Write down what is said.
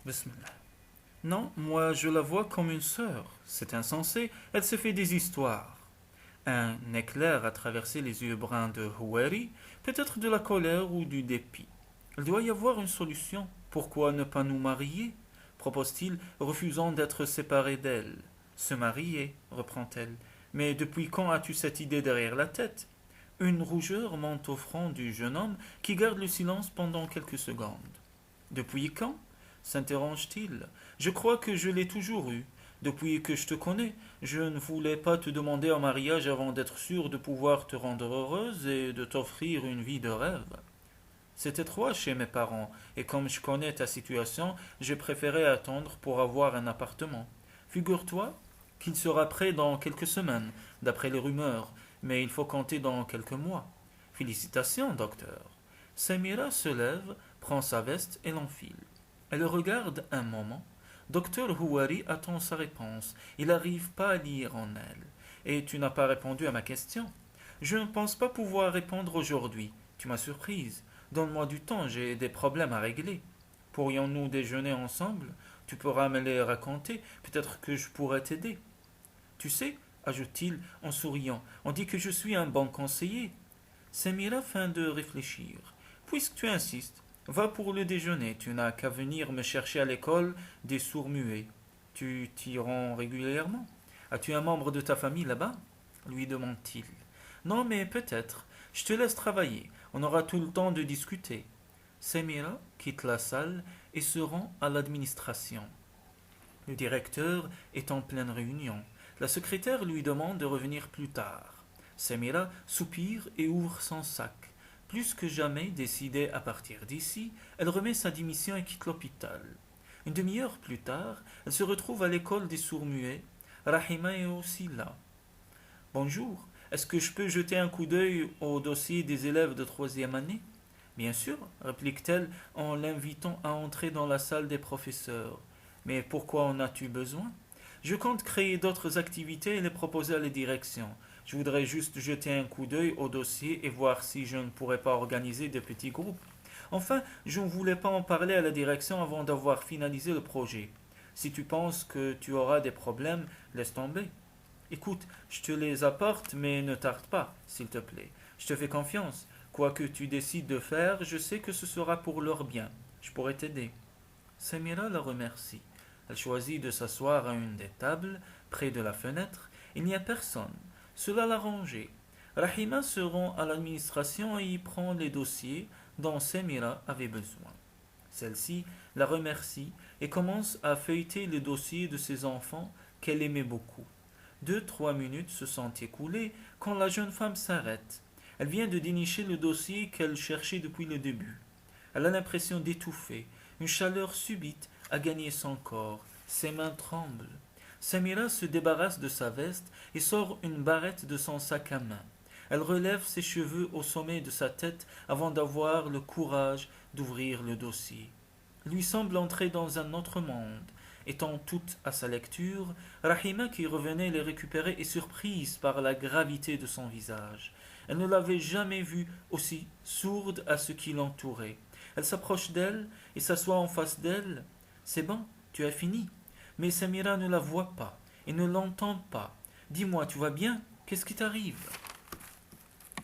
Bismillah. Non, moi je la vois comme une sœur. C'est insensé, elle se fait des histoires. Un éclair a traversé les yeux bruns de Houari, peut-être de la colère ou du dépit. Il doit y avoir une solution. Pourquoi ne pas nous marier propose-t-il, refusant d'être séparé d'elle. Se marier, reprend-elle. Mais depuis quand as-tu cette idée derrière la tête? Une rougeur monte au front du jeune homme qui garde le silence pendant quelques secondes. Depuis quand s'interroge-t-il. Je crois que je l'ai toujours eu. Depuis que je te connais, je ne voulais pas te demander en mariage avant d'être sûr de pouvoir te rendre heureuse et de t'offrir une vie de rêve. C'est étroit chez mes parents, et comme je connais ta situation, j'ai préféré attendre pour avoir un appartement. Figure-toi qu'il sera prêt dans quelques semaines, d'après les rumeurs, mais il faut compter dans quelques mois. Félicitations, docteur. Samira se lève, prend sa veste et l'enfile. Elle le regarde un moment. Docteur Houari attend sa réponse. Il n'arrive pas à lire en elle. Et tu n'as pas répondu à ma question. Je ne pense pas pouvoir répondre aujourd'hui. Tu m'as surprise. Donne-moi du temps, j'ai des problèmes à régler. Pourrions-nous déjeuner ensemble? Tu pourras me les raconter. Peut-être que je pourrais t'aider. Tu sais, ajoute-t-il en souriant, on dit que je suis un bon conseiller. Samira feint de réfléchir. Puisque tu insistes, va pour le déjeuner, tu n'as qu'à venir me chercher à l'école des sourds-muets. Tu t'y rends régulièrement? As-tu un membre de ta famille là-bas? Lui demande-t-il. Non, mais peut-être. Je te laisse travailler. On aura tout le temps de discuter. Samira quitte la salle et se rend à l'administration. Le directeur est en pleine réunion. La secrétaire lui demande de revenir plus tard. Samira soupire et ouvre son sac. Plus que jamais décidée à partir d'ici, elle remet sa démission et quitte l'hôpital. Une demi-heure plus tard, elle se retrouve à l'école des sourds-muets. Rahima est aussi là. Bonjour, est-ce que je peux jeter un coup d'œil au dossier des élèves de troisième année? Bien sûr, réplique-t-elle en l'invitant à entrer dans la salle des professeurs. Mais pourquoi en as-tu besoin? Je compte créer d'autres activités et les proposer à la direction. Je voudrais juste jeter un coup d'œil au dossier et voir si je ne pourrais pas organiser de petits groupes. Enfin, je ne voulais pas en parler à la direction avant d'avoir finalisé le projet. Si tu penses que tu auras des problèmes, laisse tomber. Écoute, je te les apporte, mais ne tarde pas, s'il te plaît. Je te fais confiance. Quoi que tu décides de faire, je sais que ce sera pour leur bien. Je pourrai t'aider. Samira la remercie. Elle choisit de s'asseoir à une des tables, près de la fenêtre. Il n'y a personne. Cela l'a rangée. Rahima se rend à l'administration et y prend les dossiers dont Samira avait besoin. Celle-ci la remercie et commence à feuilleter les dossiers de ses enfants qu'elle aimait beaucoup. 2, 3 minutes se sont écoulées quand la jeune femme s'arrête. Elle vient de dénicher le dossier qu'elle cherchait depuis le début. Elle a l'impression d'étouffer. Une chaleur subite a gagné son corps. Ses mains tremblent. Samira se débarrasse de sa veste et sort une barrette de son sac à main. Elle relève ses cheveux au sommet de sa tête avant d'avoir le courage d'ouvrir le dossier. Il lui semble entrer dans un autre monde. Étant toute à sa lecture, Rahima qui revenait les récupérer est surprise par la gravité de son visage. Elle ne l'avait jamais vue aussi sourde à ce qui l'entourait. Elle s'approche d'elle et s'assoit en face d'elle. C'est bon, tu as fini. Mais Samira ne la voit pas et ne l'entend pas. Dis-moi, tu vas bien? Qu'est-ce qui t'arrive?